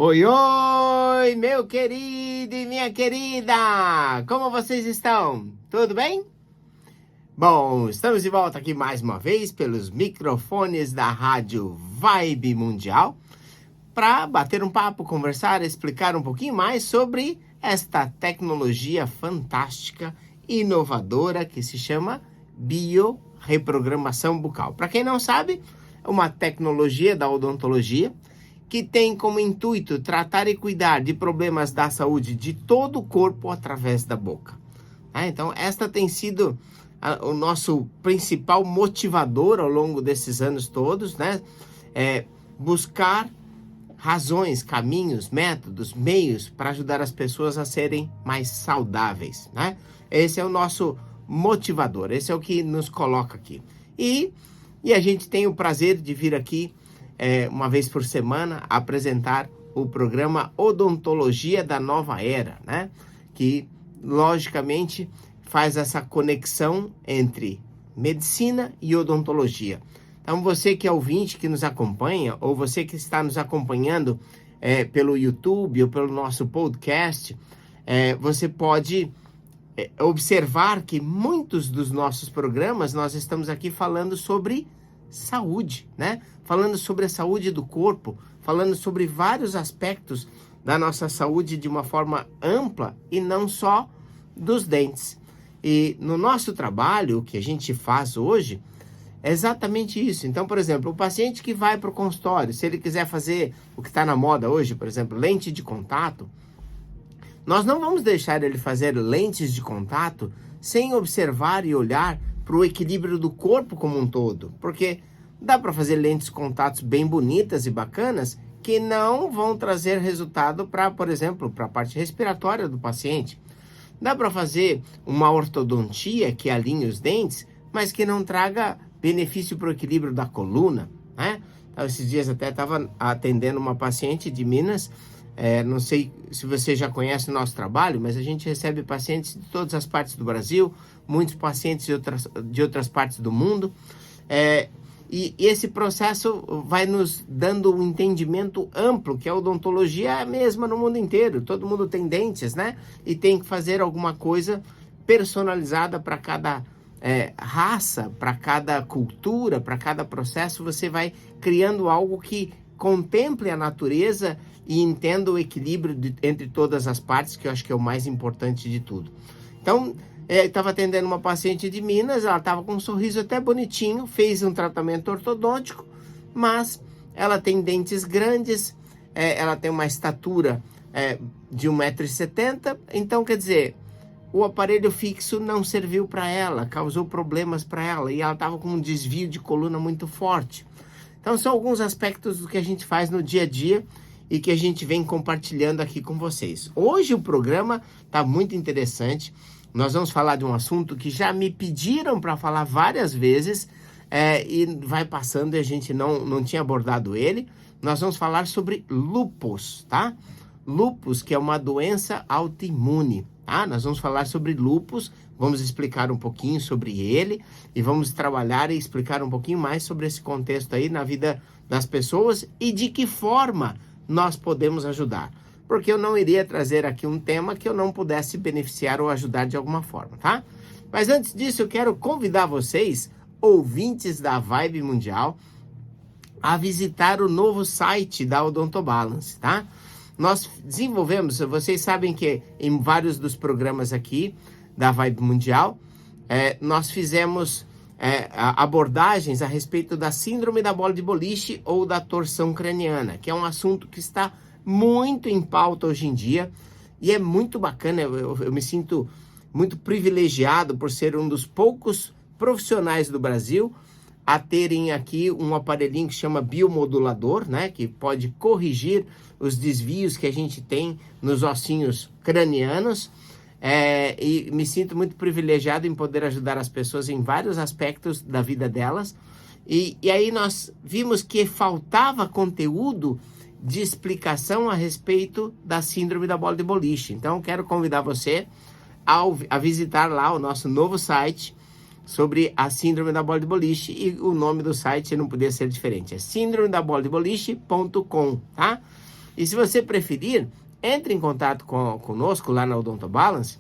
Oi, oi, meu querido e minha querida! Como vocês estão? Tudo bem? Bom, estamos de volta aqui mais uma vez pelos microfones da Rádio Vibe Mundial para bater um papo, conversar, explicar um pouquinho mais sobre esta tecnologia fantástica, inovadora que se chama biorreprogramação bucal. Para quem não sabe, é uma tecnologia da odontologia que tem como intuito tratar e cuidar de problemas da saúde de todo o corpo através da boca. Então, esta tem sido o nosso principal motivador ao longo desses anos todos, né? Buscar razões, caminhos, métodos, meios para ajudar as pessoas a serem mais saudáveis, né? Esse é o nosso motivador, esse é o que nos coloca aqui. E a gente tem o prazer de vir aqui uma vez por semana, apresentar o programa Odontologia da Nova Era, né? Que, logicamente, faz essa conexão entre medicina e odontologia. Então, você que é ouvinte, que nos acompanha, ou você que está nos acompanhando pelo YouTube ou pelo nosso podcast, você pode observar que muitos dos nossos programas, nós estamos aqui falando sobre saúde, né? Falando sobre a saúde do corpo, falando sobre vários aspectos da nossa saúde de uma forma ampla e não só dos dentes. E no nosso trabalho, o que a gente faz hoje, é exatamente isso. Então, por exemplo, o paciente que vai para o consultório, se ele quiser fazer o que está na moda hoje, por exemplo, lente de contato, nós não vamos deixar ele fazer lentes de contato sem observar e olhar para o equilíbrio do corpo como um todo, porque dá para fazer lentes de contatos bem bonitas e bacanas que não vão trazer resultado para, por exemplo, para a parte respiratória do paciente. Dá para fazer uma ortodontia que alinhe os dentes, mas que não traga benefício para o equilíbrio da coluna, né? Então, esses dias até estava atendendo uma paciente de Minas. Não sei se você já conhece o nosso trabalho, mas a gente recebe pacientes de todas as partes do Brasil, muitos pacientes de outras partes do mundo, e esse processo vai nos dando um entendimento amplo, que a odontologia é a mesma no mundo inteiro, todo mundo tem dentes, né? E tem que fazer alguma coisa personalizada para cada raça, para cada cultura, para cada processo. Você vai criando algo que contemple a natureza e entenda o equilíbrio entre todas as partes, que eu acho que é o mais importante de tudo. Então, estava atendendo uma paciente de Minas, ela estava com um sorriso até bonitinho, fez um tratamento ortodôntico, mas ela tem dentes grandes, ela tem uma estatura de 1,70 m, então quer dizer, o aparelho fixo não serviu para ela, causou problemas para ela, e ela estava com um desvio de coluna muito forte. Então, são alguns aspectos do que a gente faz no dia a dia e que a gente vem compartilhando aqui com vocês. Hoje o programa está muito interessante. Nós vamos falar de um assunto que já me pediram para falar várias vezes e vai passando e a gente não tinha abordado ele. Nós vamos falar sobre lúpus, tá? Lúpus, que é uma doença autoimune, tá? Nós vamos falar sobre lúpus, vamos explicar um pouquinho sobre ele e vamos trabalhar e explicar um pouquinho mais sobre esse contexto aí na vida das pessoas e de que forma nós podemos ajudar. Porque eu não iria trazer aqui um tema que eu não pudesse beneficiar ou ajudar de alguma forma, tá? Mas antes disso, eu quero convidar vocês, ouvintes da Vibe Mundial, a visitar o novo site da Odontobalance, tá? Nós desenvolvemos, vocês sabem que em vários dos programas aqui da Vibe Mundial, nós fizemos abordagens a respeito da síndrome da bola de boliche ou da torção craniana, que é um assunto que está muito em pauta hoje em dia e é muito bacana. Eu me sinto muito privilegiado por ser um dos poucos profissionais do Brasil a terem aqui um aparelhinho que chama biomodulador, né, que pode corrigir os desvios que a gente tem nos ossinhos cranianos, e me sinto muito privilegiado em poder ajudar as pessoas em vários aspectos da vida delas, e aí nós vimos que faltava conteúdo de explicação a respeito da síndrome da bola de boliche. Então, quero convidar você a visitar lá o nosso novo site sobre a síndrome da bola de boliche, e o nome do site não podia ser diferente, é síndromedaboladeboliche.com, tá? E se você preferir, entre em contato conosco lá na Odonto Balance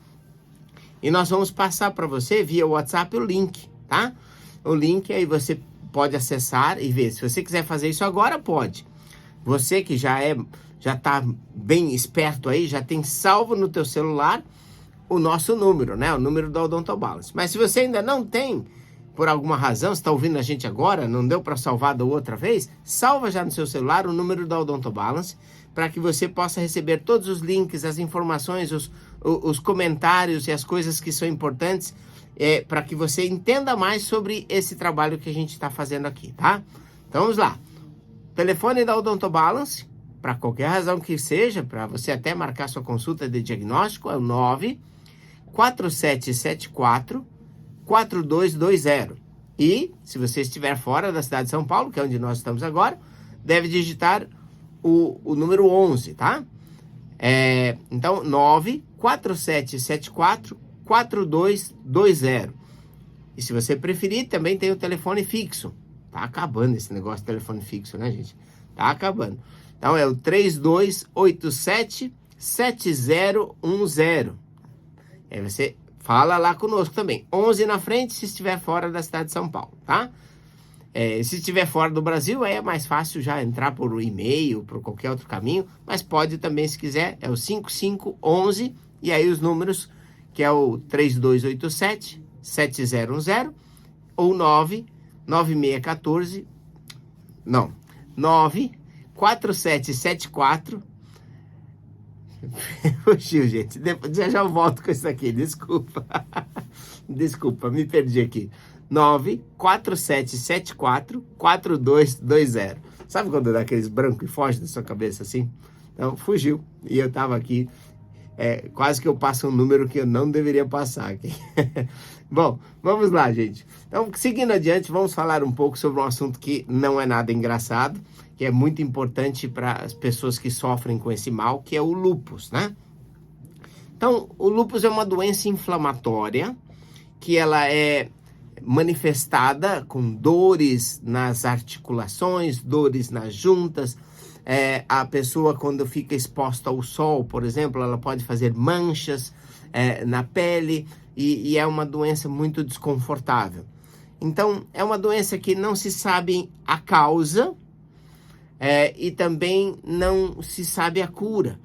e nós vamos passar para você via WhatsApp o link, tá? O link aí você pode acessar e ver. Se você quiser fazer isso agora, pode. Você que já tá bem esperto aí, já tem salvo no teu celular o nosso número, né? O número da Odonto Balance. Mas se você ainda não tem, por alguma razão, você está ouvindo a gente agora, não deu para salvar da outra vez, salva já no seu celular o número da Odonto Balance, para que você possa receber todos os links, as informações, os comentários e as coisas que são importantes, para que você entenda mais sobre esse trabalho que a gente está fazendo aqui, tá? Então vamos lá. Telefone da Odonto Balance, para qualquer razão que seja, para você até marcar sua consulta de diagnóstico, é o 94774-4220. E, se você estiver fora da cidade de São Paulo, que é onde nós estamos agora, deve digitar o número 11, tá? Então, 94774-4220. E se você preferir, também tem o telefone fixo. Tá acabando esse negócio de telefone fixo, né, gente? Tá acabando. Então, é o 3287-7010. Aí você fala lá conosco também. 11 na frente se estiver fora da cidade de São Paulo, tá? Se estiver fora do Brasil, aí é mais fácil já entrar por e-mail, por qualquer outro caminho. Mas pode também, se quiser, é o 5511. E aí os números, que é o 3287-7010 ou 99614... Não, 94774... Fugiu, gente. Já eu volto com isso aqui. Desculpa. Desculpa, me perdi aqui. 94774-4220. Sabe quando dá aqueles brancos e foge da sua cabeça assim? Então, fugiu. E eu tava aqui. Quase que eu passo um número que eu não deveria passar aqui. Bom, vamos lá, gente. Então, seguindo adiante, vamos falar um pouco sobre um assunto que não é nada engraçado, que é muito importante para as pessoas que sofrem com esse mal, que é o lúpus, né? Então, o lúpus é uma doença inflamatória, que ela é manifestada com dores nas articulações, dores nas juntas. A pessoa, quando fica exposta ao sol, por exemplo, ela pode fazer manchas na pele e é uma doença muito desconfortável. Então, é uma doença que não se sabe a causa e também não se sabe a cura.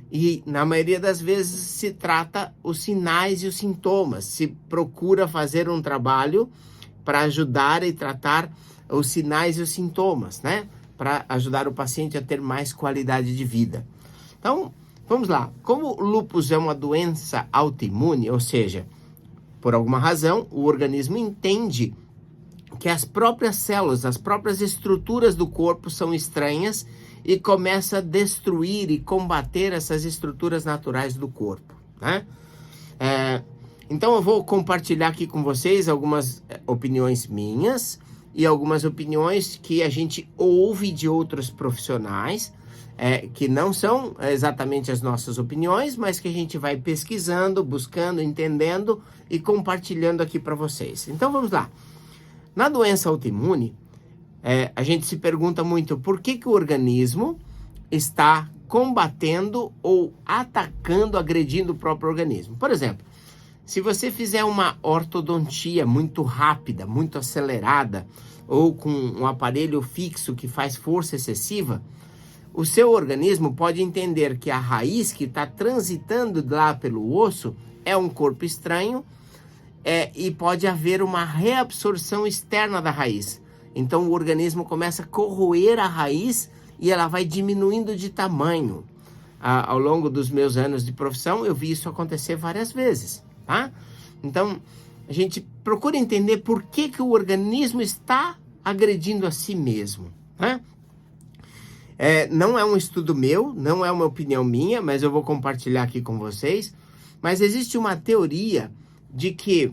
E, na maioria das vezes, se trata os sinais e os sintomas. Se procura fazer um trabalho para ajudar e tratar os sinais e os sintomas, né? Para ajudar o paciente a ter mais qualidade de vida. Então, vamos lá. Como o lúpus é uma doença autoimune, ou seja, por alguma razão, o organismo entende que as próprias células, as próprias estruturas do corpo são estranhas e começa a destruir e combater essas estruturas naturais do corpo, né? Então eu vou compartilhar aqui com vocês algumas opiniões minhas e algumas opiniões que a gente ouve de outros profissionais, que não são exatamente as nossas opiniões, mas que a gente vai pesquisando, buscando, entendendo e compartilhando aqui para vocês. Então vamos lá. Na doença autoimune, a gente se pergunta muito por que o organismo está combatendo ou atacando, agredindo o próprio organismo. Por exemplo, se você fizer uma ortodontia muito rápida, muito acelerada, ou com um aparelho fixo que faz força excessiva, o seu organismo pode entender que a raiz que está transitando lá pelo osso é um corpo estranho, e pode haver uma reabsorção externa da raiz. Então o organismo começa a corroer a raiz e ela vai diminuindo de tamanho. Ao longo dos meus anos de profissão, eu vi isso acontecer várias vezes, tá? Então, a gente procura entender por que o organismo está agredindo a si mesmo, né? Não é um estudo meu, não é uma opinião minha, mas eu vou compartilhar aqui com vocês. Mas existe uma teoria de que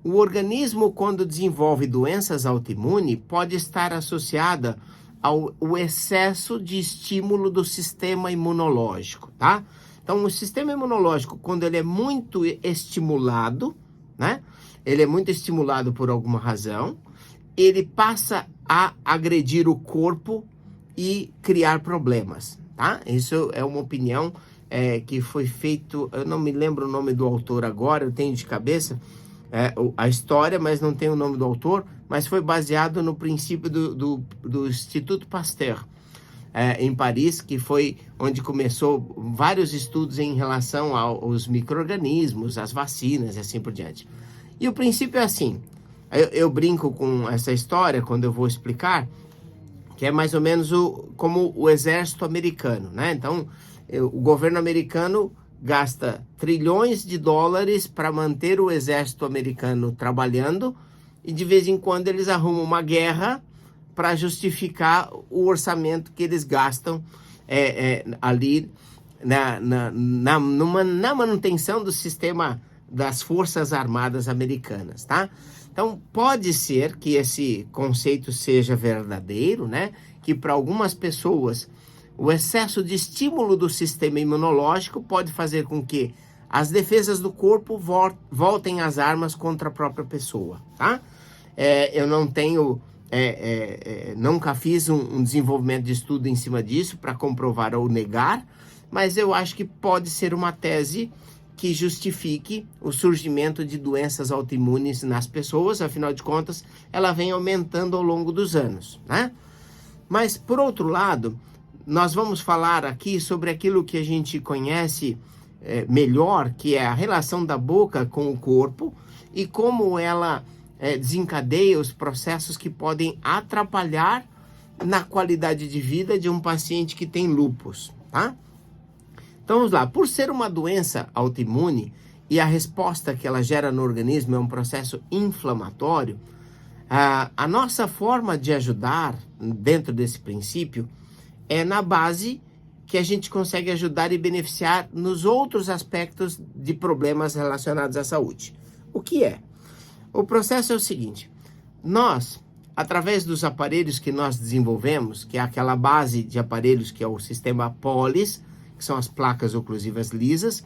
o organismo, quando desenvolve doenças autoimunes, pode estar associada ao excesso de estímulo do sistema imunológico, tá? Então, o sistema imunológico, quando ele é muito estimulado, né? Ele é muito estimulado por alguma razão, ele passa a agredir o corpo e criar problemas, tá? Isso é uma opinião que foi feito, eu não me lembro o nome do autor agora, eu tenho de cabeça a história, mas não tenho o nome do autor, mas foi baseado no princípio do Instituto Pasteur, em Paris, que foi onde começou vários estudos em relação aos micro-organismos, às vacinas e assim por diante. E o princípio é assim, eu brinco com essa história quando eu vou explicar, que é mais ou menos como o exército americano, né? Então, o governo americano gasta trilhões de dólares para manter o exército americano trabalhando e de vez em quando eles arrumam uma guerra para justificar o orçamento que eles gastam ali na manutenção do sistema das Forças Armadas Americanas, tá? Então, pode ser que esse conceito seja verdadeiro, né? Que para algumas pessoas o excesso de estímulo do sistema imunológico pode fazer com que as defesas do corpo voltem às armas contra a própria pessoa, tá? Eu não tenho, nunca fiz um desenvolvimento de estudo em cima disso para comprovar ou negar, mas eu acho que pode ser uma tese que justifique o surgimento de doenças autoimunes nas pessoas, afinal de contas, ela vem aumentando ao longo dos anos, né? Mas, por outro lado, nós vamos falar aqui sobre aquilo que a gente conhece melhor, que é a relação da boca com o corpo e como ela desencadeia os processos que podem atrapalhar na qualidade de vida de um paciente que tem lúpus, tá? Então vamos lá, por ser uma doença autoimune e a resposta que ela gera no organismo é um processo inflamatório, a nossa forma de ajudar dentro desse princípio é na base que a gente consegue ajudar e beneficiar nos outros aspectos de problemas relacionados à saúde. O que é? O processo é o seguinte, nós, através dos aparelhos que nós desenvolvemos, que é aquela base de aparelhos que é o sistema POLIS, que são as placas oclusivas lisas,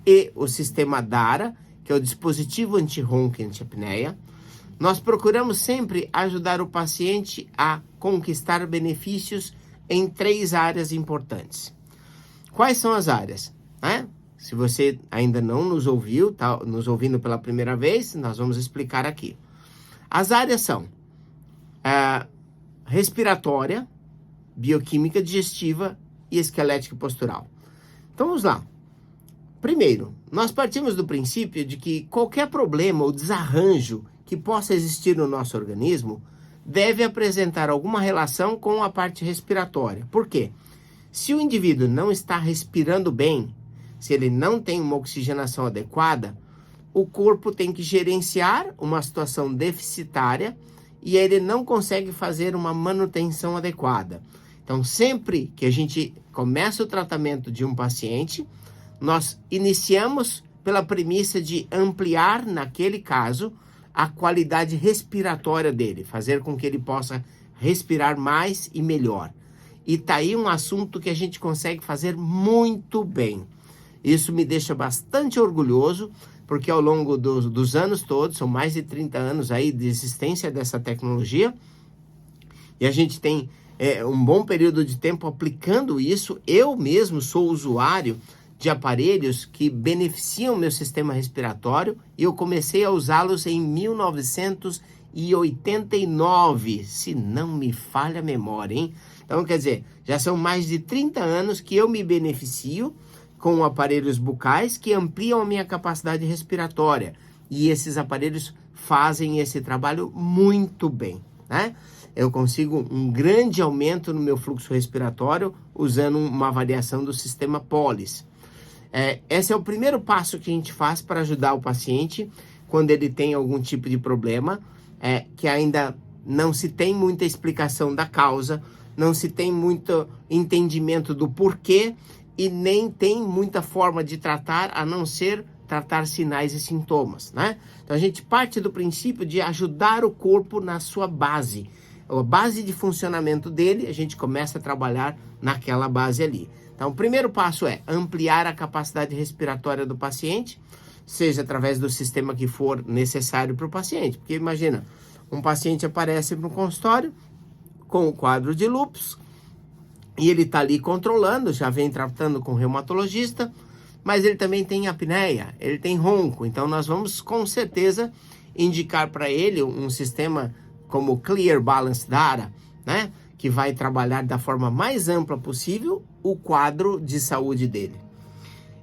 e o sistema DARA, que é o dispositivo anti-ronco e anti-apneia, nós procuramos sempre ajudar o paciente a conquistar benefícios em 3 áreas importantes. Quais são as áreas? Se você ainda não nos ouviu, está nos ouvindo pela primeira vez, nós vamos explicar aqui. As áreas são respiratória, bioquímica, digestiva e esquelética e postural. Então vamos lá. Primeiro, nós partimos do princípio de que qualquer problema ou desarranjo que possa existir no nosso organismo deve apresentar alguma relação com a parte respiratória. Por quê? Se o indivíduo não está respirando bem, se ele não tem uma oxigenação adequada, o corpo tem que gerenciar uma situação deficitária e ele não consegue fazer uma manutenção adequada. Então, sempre que a gente começa o tratamento de um paciente, nós iniciamos pela premissa de ampliar, naquele caso, a qualidade respiratória dele, fazer com que ele possa respirar mais e melhor. E tá aí um assunto que a gente consegue fazer muito bem. Isso me deixa bastante orgulhoso, porque ao longo dos anos todos, são mais de 30 anos aí de existência dessa tecnologia, e a gente tem um bom período de tempo aplicando isso. Eu mesmo sou usuário de aparelhos que beneficiam meu sistema respiratório e eu comecei a usá-los em 1989, se não me falha a memória, hein? Então, quer dizer, já são mais de 30 anos que eu me beneficio com aparelhos bucais que ampliam a minha capacidade respiratória. E esses aparelhos fazem esse trabalho muito bem, né? Eu consigo um grande aumento no meu fluxo respiratório usando uma variação do sistema POLIS. Esse é o primeiro passo que a gente faz para ajudar o paciente quando ele tem algum tipo de problema, que ainda não se tem muita explicação da causa, não se tem muito entendimento do porquê e nem tem muita forma de tratar, a não ser tratar sinais e sintomas, né? Então a gente parte do princípio de ajudar o corpo na sua base. A base de funcionamento dele, a gente começa a trabalhar naquela base ali. Então, o primeiro passo é ampliar a capacidade respiratória do paciente, seja através do sistema que for necessário para o paciente. Porque imagina, um paciente aparece no consultório com o quadro de lúpus e ele está ali controlando, já vem tratando com o reumatologista, mas ele também tem apneia, ele tem ronco, então nós vamos com certeza indicar para ele um sistema como Clear Balance Data, né, que vai trabalhar da forma mais ampla possível o quadro de saúde dele.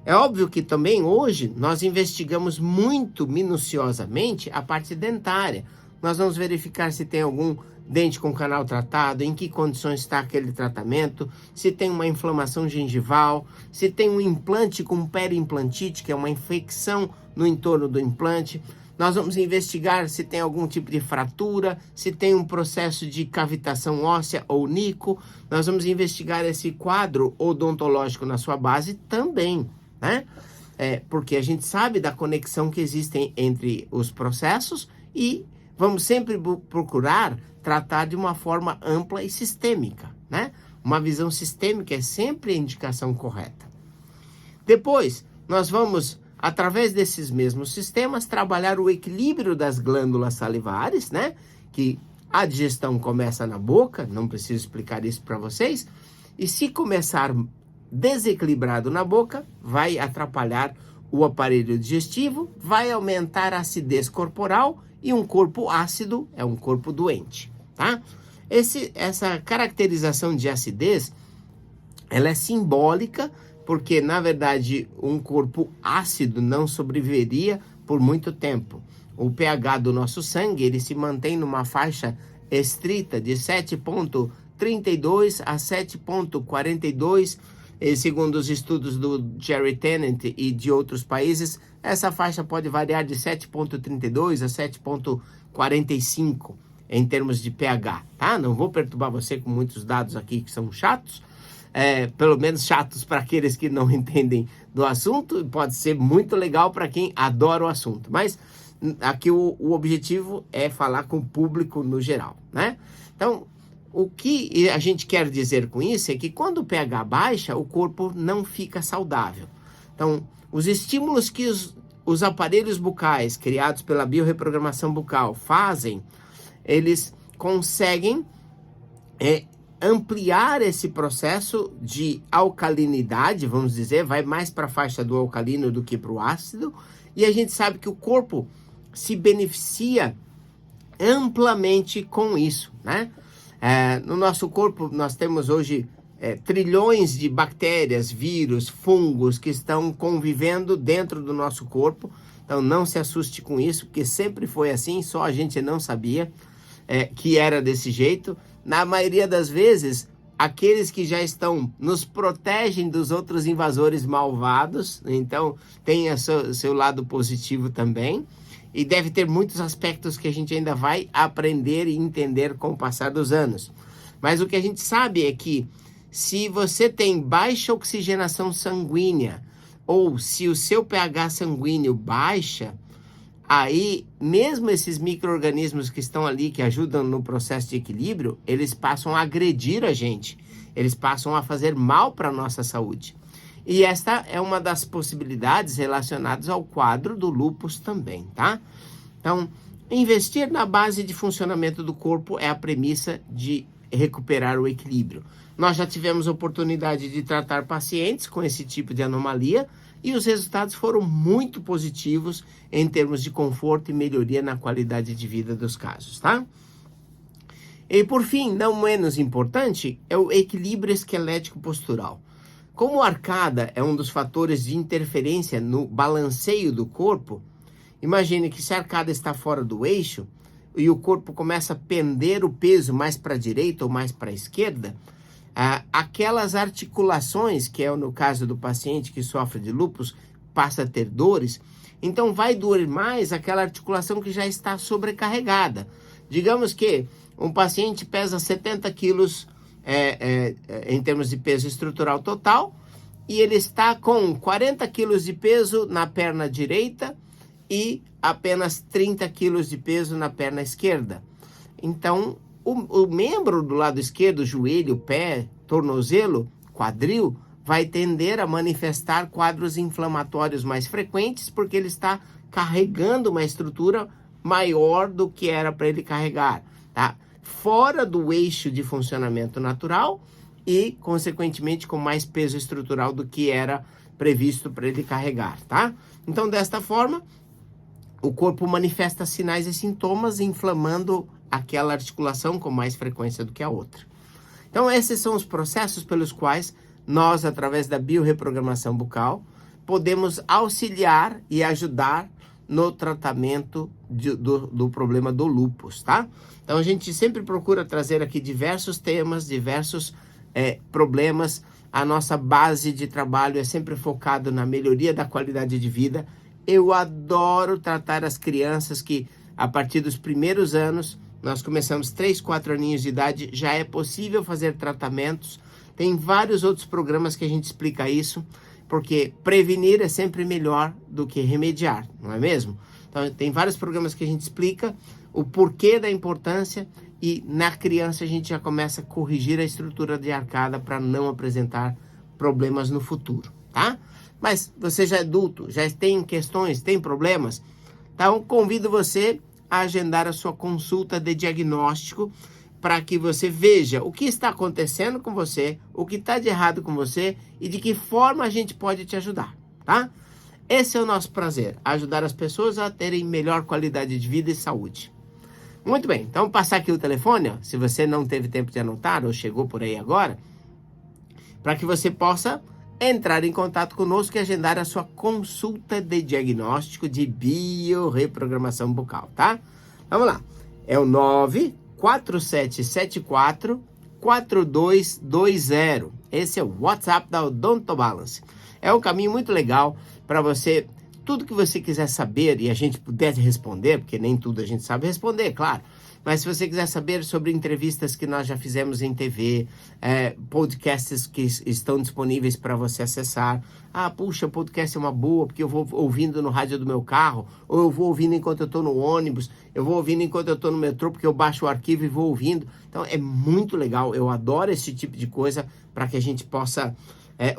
É óbvio que também hoje nós investigamos muito minuciosamente a parte dentária. Nós vamos verificar se tem algum dente com canal tratado, em que condições está aquele tratamento, se tem uma inflamação gengival, se tem um implante com periimplantite, que é uma infecção no entorno do implante. Nós vamos investigar se tem algum tipo de fratura, se tem um processo de cavitação óssea ou nico. Nós vamos investigar esse quadro odontológico na sua base também, né? Porque a gente sabe da conexão que existe entre os processos e vamos sempre procurar tratar de uma forma ampla e sistêmica, né? Uma visão sistêmica é sempre a indicação correta. Depois, nós vamos, através desses mesmos sistemas, trabalhar o equilíbrio das glândulas salivares, né? Que a digestão começa na boca, não preciso explicar isso para vocês. E se começar desequilibrado na boca, vai atrapalhar o aparelho digestivo, vai aumentar a acidez corporal e um corpo ácido é um corpo doente, tá? Essa caracterização de acidez, ela é simbólica, porque, na verdade, um corpo ácido não sobreviveria por muito tempo. O pH do nosso sangue, ele se mantém numa faixa estrita de 7,32 a 7,42, segundo os estudos do Jerry Tennant e de outros países. Essa faixa pode variar de 7,32 a 7,45 em termos de pH, tá? Não vou perturbar você com muitos dados aqui que são chatos, pelo menos chatos para aqueles que não entendem do assunto, pode ser muito legal para quem adora o assunto, mas aqui o objetivo é falar com o público no geral, né? Então, o que a gente quer dizer com isso é que quando o pH baixa, o corpo não fica saudável. Então, os estímulos que os aparelhos bucais criados pela biorreprogramação bucal fazem, eles conseguem ampliar esse processo de alcalinidade, vamos dizer, vai mais para a faixa do alcalino do que para o ácido, e a gente sabe que o corpo se beneficia amplamente com isso, né? No nosso corpo, nós temos hoje trilhões de bactérias, vírus, fungos que estão convivendo dentro do nosso corpo. Então, não se assuste com isso, porque sempre foi assim, só a gente não sabia que era desse jeito. Na maioria das vezes, aqueles que já estão nos protegem dos outros invasores malvados, então tem seu lado positivo também. E deve ter muitos aspectos que a gente ainda vai aprender e entender com o passar dos anos. Mas o que a gente sabe é que se você tem baixa oxigenação sanguínea ou se o seu pH sanguíneo baixa, aí mesmo esses micro-organismos que estão ali, que ajudam no processo de equilíbrio, eles passam a agredir a gente. Eles passam a fazer mal para a nossa saúde. E esta é uma das possibilidades relacionadas ao quadro do lúpus também, tá? Então, investir na base de funcionamento do corpo é a premissa de recuperar o equilíbrio. Nós já tivemos oportunidade de tratar pacientes com esse tipo de anomalia e os resultados foram muito positivos em termos de conforto e melhoria na qualidade de vida dos casos, tá? E por fim, não menos importante, é o equilíbrio esquelético postural. Como a arcada é um dos fatores de interferência no balanceio do corpo, imagine que se a arcada está fora do eixo e o corpo começa a pender o peso mais para a direita ou mais para a esquerda, aquelas articulações, que é no caso do paciente que sofre de lúpus, passa a ter dores, então vai doer mais aquela articulação que já está sobrecarregada. Digamos que um paciente pesa 70 quilos em termos de peso estrutural total, e ele está com 40 quilos de peso na perna direita e apenas 30 quilos de peso na perna esquerda. Então, o membro do lado esquerdo, joelho, pé, tornozelo, quadril, vai tender a manifestar quadros inflamatórios mais frequentes, porque ele está carregando uma estrutura maior do que era para ele carregar, tá? Fora do eixo de funcionamento natural, e, consequentemente, com mais peso estrutural do que era previsto para ele carregar, tá? Então, desta forma, o corpo manifesta sinais e sintomas inflamando aquela articulação com mais frequência do que a outra. Então, esses são os processos pelos quais nós, através da biorreprogramação bucal, podemos auxiliar e ajudar no tratamento do problema do lúpus, tá? Então, a gente sempre procura trazer aqui diversos temas, diversos problemas. A nossa base de trabalho é sempre focado na melhoria da qualidade de vida. Eu adoro tratar as crianças que, a partir dos primeiros anos, nós começamos 3, 4 aninhos de idade, já é possível fazer tratamentos. Tem vários outros programas que a gente explica isso, porque prevenir é sempre melhor do que remediar, não é mesmo? Então, tem vários programas que a gente explica o porquê da importância e na criança a gente já começa a corrigir a estrutura de arcada para não apresentar problemas no futuro, tá? Mas você já é adulto, já tem questões, tem problemas? Então, convido você a agendar a sua consulta de diagnóstico para que você veja o que está acontecendo com você, o que está de errado com você e de que forma a gente pode te ajudar, tá? Esse é o nosso prazer, ajudar as pessoas a terem melhor qualidade de vida e saúde. Muito bem, então passar aqui o telefone, ó, se você não teve tempo de anotar ou chegou por aí agora, para que você possa entrar em contato conosco e agendar a sua consulta de diagnóstico de biorreprogramação bucal, tá? Vamos lá, é o 94774-4220. Esse é o WhatsApp da Odontobalance. É um caminho muito legal para você, tudo que você quiser saber e a gente puder responder, porque nem tudo a gente sabe responder, claro. Mas se você quiser saber sobre entrevistas que nós já fizemos em TV, podcasts que estão disponíveis para você acessar. Ah, puxa, o podcast é uma boa, porque eu vou ouvindo no rádio do meu carro, ou eu vou ouvindo enquanto eu estou no ônibus, eu vou ouvindo enquanto eu estou no metrô, porque eu baixo o arquivo e vou ouvindo. Então, é muito legal, eu adoro esse tipo de coisa para que a gente possa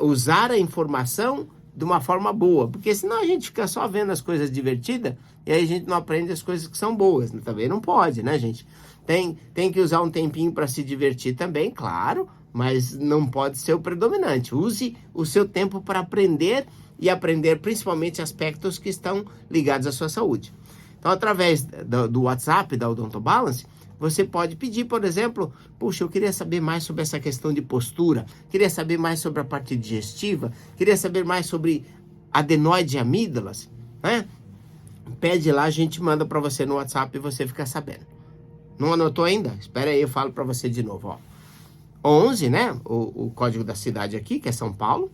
usar a informação de uma forma boa, porque senão a gente fica só vendo as coisas divertidas e aí a gente não aprende as coisas que são boas, né? Também não pode, né, gente? Tem que usar um tempinho para se divertir também, claro, mas não pode ser o predominante. Use o seu tempo para aprender e aprender principalmente aspectos que estão ligados à sua saúde. Então, através do WhatsApp da Odontobalance, você pode pedir, por exemplo, puxa, eu queria saber mais sobre essa questão de postura, queria saber mais sobre a parte digestiva, queria saber mais sobre adenoide e amígdalas, né? Pede lá, a gente manda para você no WhatsApp e você fica sabendo. Não anotou ainda? Espera aí, eu falo para você de novo, ó. 11, né? O código da cidade aqui, que é São Paulo.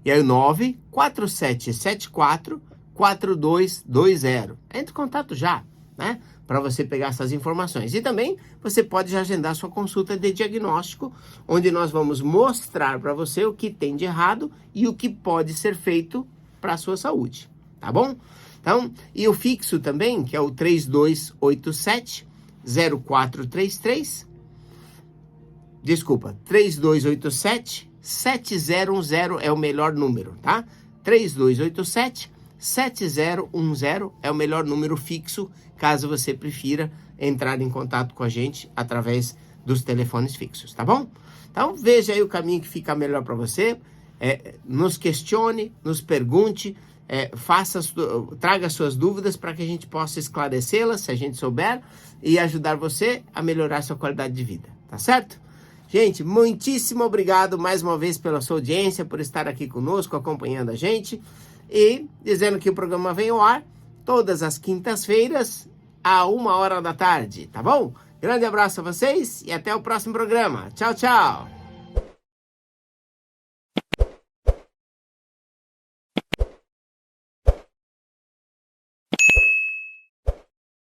E aí 94774-4220. Entre em contato já, né? Para você pegar essas informações. E também você pode já agendar sua consulta de diagnóstico, onde nós vamos mostrar para você o que tem de errado e o que pode ser feito para a sua saúde, tá bom? Então, e o fixo também, que é o 3287-0433, desculpa, 3287-7010 é o melhor número, tá? 3287-7010 é o melhor número fixo, caso você prefira entrar em contato com a gente através dos telefones fixos, tá bom? Então, veja aí o caminho que fica melhor para você, nos questione, nos pergunte, traga suas dúvidas para que a gente possa esclarecê-las, se a gente souber, e ajudar você a melhorar sua qualidade de vida, tá certo? Gente, muitíssimo obrigado mais uma vez pela sua audiência, por estar aqui conosco, acompanhando a gente, e dizendo que o programa vem ao ar todas as quintas-feiras, à 1h da tarde, tá bom? Grande abraço a vocês e até o próximo programa. Tchau, tchau!